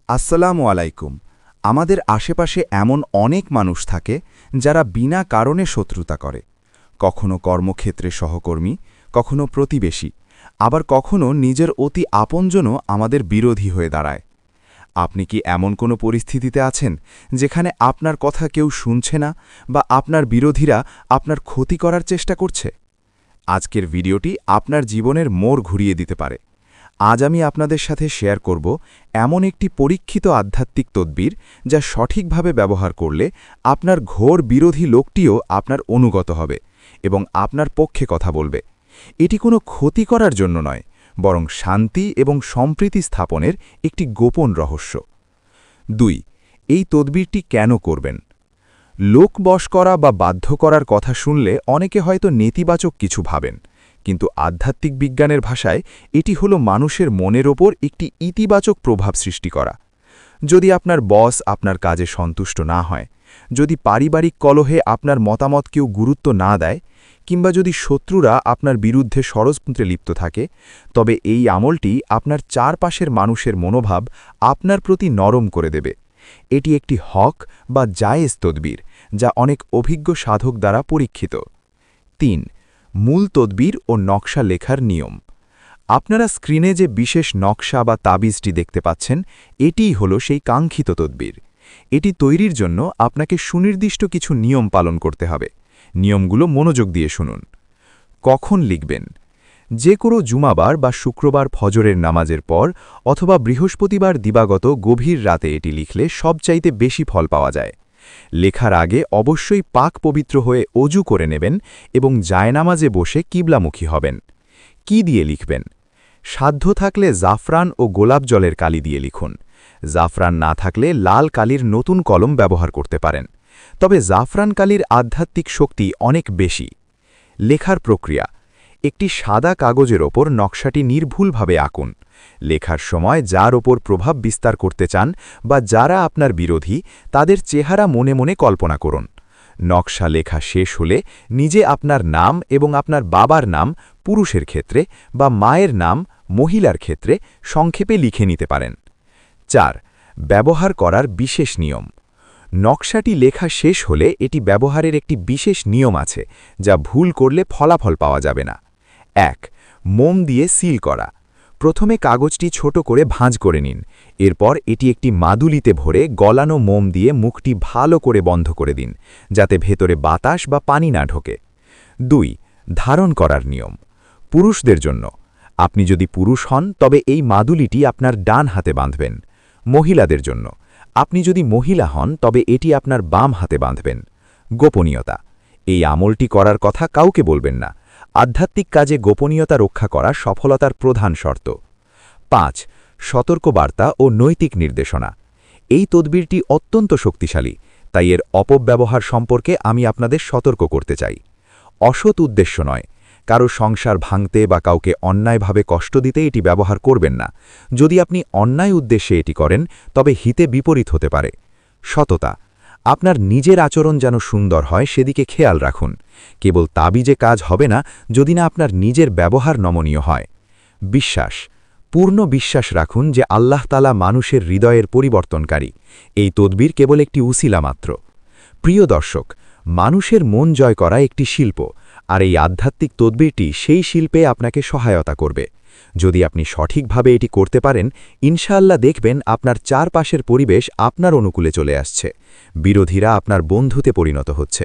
আসসালামু আলাইকুম। আমাদের আশেপাশে এমন অনেক মানুষ থাকে যারা বিনা কারণে শত্রুতা করে। কখনো কর্মক্ষেত্রে সহকর্মী, কখনো প্রতিবেশী, আবার কখনো নিজের অতি আপনজনও আমাদের বিরোধী হয়ে দাঁড়ায়। আপনি কি এমন কোনো পরিস্থিতিতে আছেন যেখানে আপনার কথা কেউ শুনছে না বা আপনার বিরোধীরা আপনার ক্ষতি করার চেষ্টা করছে? আজকের ভিডিওটি আপনার জীবনের মোড় ঘুরিয়ে দিতে পারে। আজ আমি আপনাদের সাথে শেয়ার করব এমন একটি পরীক্ষিত আধ্যাত্মিক তদ্বির যা সঠিকভাবে ব্যবহার করলে আপনার ঘোর বিরোধী লোকটিও আপনার অনুগত হবে এবং আপনার পক্ষে কথা বলবে। এটি কোনো ক্ষতি করার জন্য নয়, বরং শান্তি এবং সম্প্রীতি স্থাপনের একটি গোপন রহস্য। ২. এই তদ্বিরটি কেন করবেন? লোক বশ করা বা বাধ্য করার কথা শুনলে অনেকে হয়তো নেতিবাচক কিছু ভাবেন, কিন্তু আধ্যাত্মিক বিজ্ঞানের ভাষায় এটি হলো মানুষের মনের ওপর একটি ইতিবাচক প্রভাব সৃষ্টি করা। যদি আপনার বস আপনার কাজে সন্তুষ্ট না হয়, যদি পারিবারিক কলহে আপনার মতামত কেউ গুরুত্ব না দেয়, কিংবা যদি শত্রুরা আপনার বিরুদ্ধে ষড়যন্ত্রে লিপ্ত থাকে, তবে এই আমলটি আপনার চারপাশের মানুষের মনোভাব আপনার প্রতি নরম করে দেবে। এটি একটি হক বা জায়েজ তদবির, যা অনেক অভিজ্ঞ সাধক দ্বারা পরীক্ষিত। ৩. মূল তদবির ও নকশা লেখার নিয়ম। আপনারা স্ক্রিনে যে বিশেষ নকশা বা তাবিজটি দেখতে পাচ্ছেন, এটিই হলো সেই কাঙ্ক্ষিত তদবির। এটি তৈরির জন্য আপনাকে সুনির্দিষ্ট কিছু নিয়ম পালন করতে হবে। নিয়মগুলো মনোযোগ দিয়ে শুনুন। কখন লিখবেন? যে কোনো জুমাবার বা শুক্রবার ফজরের নামাজের পর অথবা বৃহস্পতিবার দিবাগত গভীর রাতে এটি লিখলে সবচাইতে বেশি ফল পাওয়া যায়। লেখার আগে অবশ্যই পাক পবিত্র হয়ে অজু করে নেবেন এবং জায়নামাজে বসে কিবলামুখী হবেন। কি দিয়ে লিখবেন? সাধ্য থাকলে জাফরান ও গোলাপ জলের কালি দিয়ে লিখুন। জাফরান না থাকলে লাল কালির নতুন কলম ব্যবহার করতে পারেন, তবে জাফরান কালির আধ্যাত্মিক শক্তি অনেক বেশি। লেখার প্রক্রিয়া: একটি সাদা কাগজের ওপর নকশাটি নির্ভুলভাবে আঁকুন। লেখার সময় যার ওপর প্রভাব বিস্তার করতে চান বা যারা আপনার বিরোধী, তাদের চেহারা মনে মনে কল্পনা করুন। নকশা লেখা শেষ হলে নিজে আপনার নাম এবং আপনার বাবার নাম পুরুষের ক্ষেত্রে বা মায়ের নাম মহিলার ক্ষেত্রে সংক্ষেপে লিখে নিতে পারেন। ৪. ব্যবহার করার বিশেষ নিয়ম। নকশাটি লেখা শেষ হলে এটি ব্যবহারের একটি বিশেষ নিয়ম আছে, যা ভুল করলে ফলাফল পাওয়া যাবে না। ১. মোম দিয়ে সিল করা। প্রথমে কাগজটি ছোট করে ভাঁজ করে নিন। এরপর এটি একটি মাদুলিতে ভরে গলানো মোম দিয়ে মুখটি ভালো করে বন্ধ করে দিন, যাতে ভেতরে বাতাস বা পানি না ঢোকে। ২. ধারণ করার নিয়ম। পুরুষদের জন্য, আপনি যদি পুরুষ হন তবে এই মাদুলিটি আপনার ডান হাতে বাঁধবেন। মহিলাদের জন্য, আপনি যদি মহিলা হন তবে এটি আপনার বাম হাতে বাঁধবেন। গোপনীয়তা: এই আমলটি করার কথা কাউকে বলবেন না। আধ্যাত্মিক কাজে গোপনীয়তা রক্ষা করা সফলতার প্রধান শর্ত। ৫. সতর্কবার্তা ও নৈতিক নির্দেশনা। এই তদবিরটি অত্যন্ত শক্তিশালী, তাই এর অপব্যবহার সম্পর্কে আমি আপনাদের সতর্ক করতে চাই। অসৎ উদ্দেশ্য নয়, কারো সংসার ভাঙতে বা কাউকে অন্যায়ভাবে কষ্ট দিতে এটি ব্যবহার করবেন না। যদি আপনি অন্যায় উদ্দেশ্যে এটি করেন, তবে হিতে বিপরীত হতে পারে। সততা: আপনার নিজের আচরণ যেন সুন্দর হয় সেদিকে খেয়াল রাখুন। কেবল তাবিজে কাজ হবে না যদি না আপনার নিজের ব্যবহার নমনীয় হয়। বিশ্বাস: পূর্ণ বিশ্বাস রাখুন যে আল্লাহ তাআলা মানুষের হৃদয়ের পরিবর্তনকারী। এই তদবির কেবল একটি উসিলা মাত্র। প্রিয় দর্শক, মানুষের মন জয় করা একটি শিল্প, আর এই আধ্যাত্মিক তদবিরটি সেই শিল্পে আপনাকে সহায়তা করবে। যদি আপনি সঠিকভাবে এটি করতে পারেন, ইনশাআল্লাহ দেখবেন আপনার চারপাশের পরিবেশ আপনার অনুকূলে চলে আসছে। বিরোধীরা আপনার বন্ধুতে পরিণত হচ্ছে।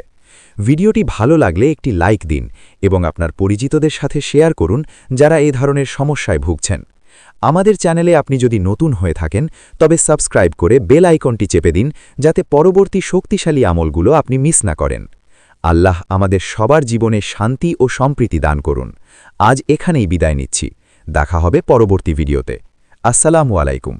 ভিডিওটি ভালো লাগলে একটি লাইক দিন এবং আপনার পরিচিতদের সাথে শেয়ার করুন যারা এই ধরনের সমস্যায় ভুগছেন। আমাদের চ্যানেলে আপনি যদি নতুন হয়ে থাকেন তবে সাবস্ক্রাইব করে বেল আইকনটি চেপে দিন, যাতে পরবর্তী শক্তিশালী আমলগুলো আপনি মিস না করেন। আল্লাহ আমাদের সবার জীবনে শান্তি ও সম্প্রীতি দান করুন। আজ এখানেই বিদায় নিচ্ছি। দেখা হবে পরবর্তী ভিডিওতে। আসসালামু আলাইকুম।